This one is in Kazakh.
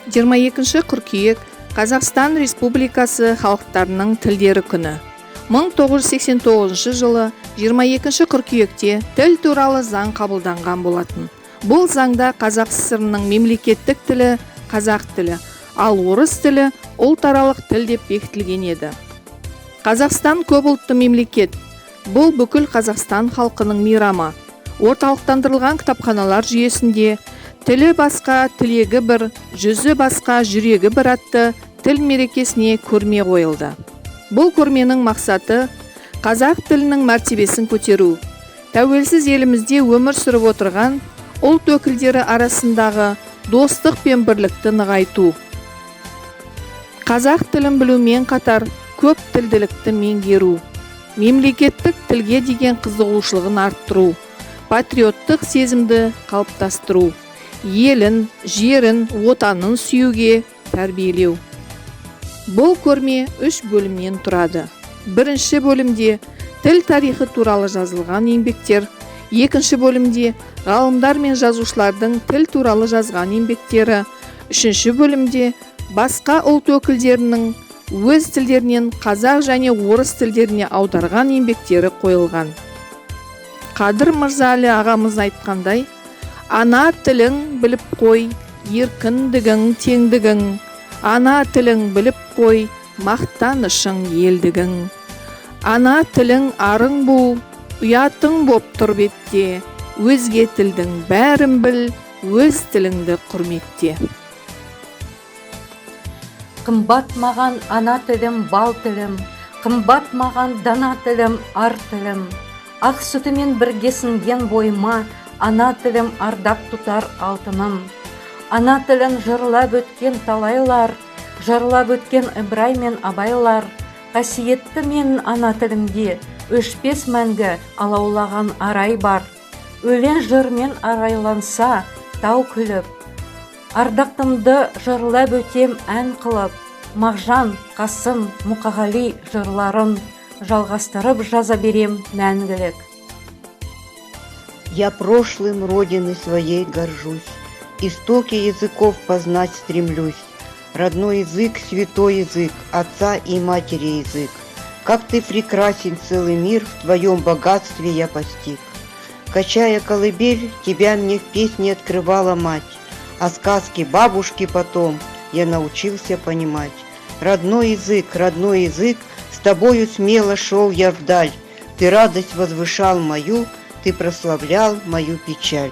22 қыркүйек Қазақстан Республикасы халықтарының тілдері күні. 1989 жылы 22 қыркүйекте тіл туралы заң қабылданған болатын. Бұл заңда Қазақ ССР-ның мемлекеттік тілі қазақ тілі, ал орыс тілі ұлтаралық тіл деп бекітілген еді. Қазақстан көп ұлтты мемлекет. Бұл бүкіл Қазақстан халқының мейрамы. Орталықтандырылған кітапханалар жүйесінде тілі басқа, тілегі бір, жүзі басқа, жүрегі бір атты тіл мерекесіне көрме қойылды. Бұл көрменің мақсаты қазақ тілінің мәртебесін көтеру, тәуелсіз елімізде өмір сүріп отырған ұлт өкілдері арасындағы достық пен бірлікті нығайту. Қазақ тілін білумен қатар көп тілділікті меңгеру, мемлекеттік тілге деген қызығушылығын арттыру, патриоттық сезімді қалыптастыру, елін, жерін, отанын сүюге тәрбиелеу. Бұл көрме 3 бөлімнен тұрады. Бірінші бөлімде тіл тарихы туралы жазылған еңбектер, екінші бөлімде ғалымдар мен жазушылардың тіл туралы жазған еңбектері, үшінші бөлімде басқа ұлт өкілдерінің өз тілдерінен қазақ және орыс тілдеріне аударған еңбектері қойылған. Қадыр Мырзалы ағамыз айтқандай, ана тілің біліп қой, еркіндігің, теңдігің, ана тілің біліп қой, мақтанышың, елдігің. Ана тілің арың бұл, ұятың боп тұр бетте, өзге тілдің бәрін біл, өз тіліңді құрметте. Қымбат маған ана тілім, бал тілім, қымбат маған дана тілім, ар тілім. Ақ сүтімен бірге сіңген бойыма, ана тілім ардақ тұтар алтыным. Ана тілін жырлап өткен талайлар, жырлап өткен Ибрай мен Абайлар. Қасиетті мен ана тілімде өшпес мәңгі алаулаған арай бар. Өлең жырмен арайланса тау күліп, ардақтымды жырлап өтем ән қылып. Мағжан, Қасым, Мұқағали жырларын жалғастырып жаза берем мәңгілік. Я прошлым Родины своей горжусь, истоки языков познать стремлюсь. Родной язык, святой язык, отца и матери язык. Как ты прекрасен, целый мир в твоем богатстве я постиг. Качая колыбель, тебя мне в песне открывала мать, а сказки бабушки потом я научился понимать. Родной язык, с тобою смело шел я вдаль. Ты радость возвышал мою, ты прославлял мою печаль.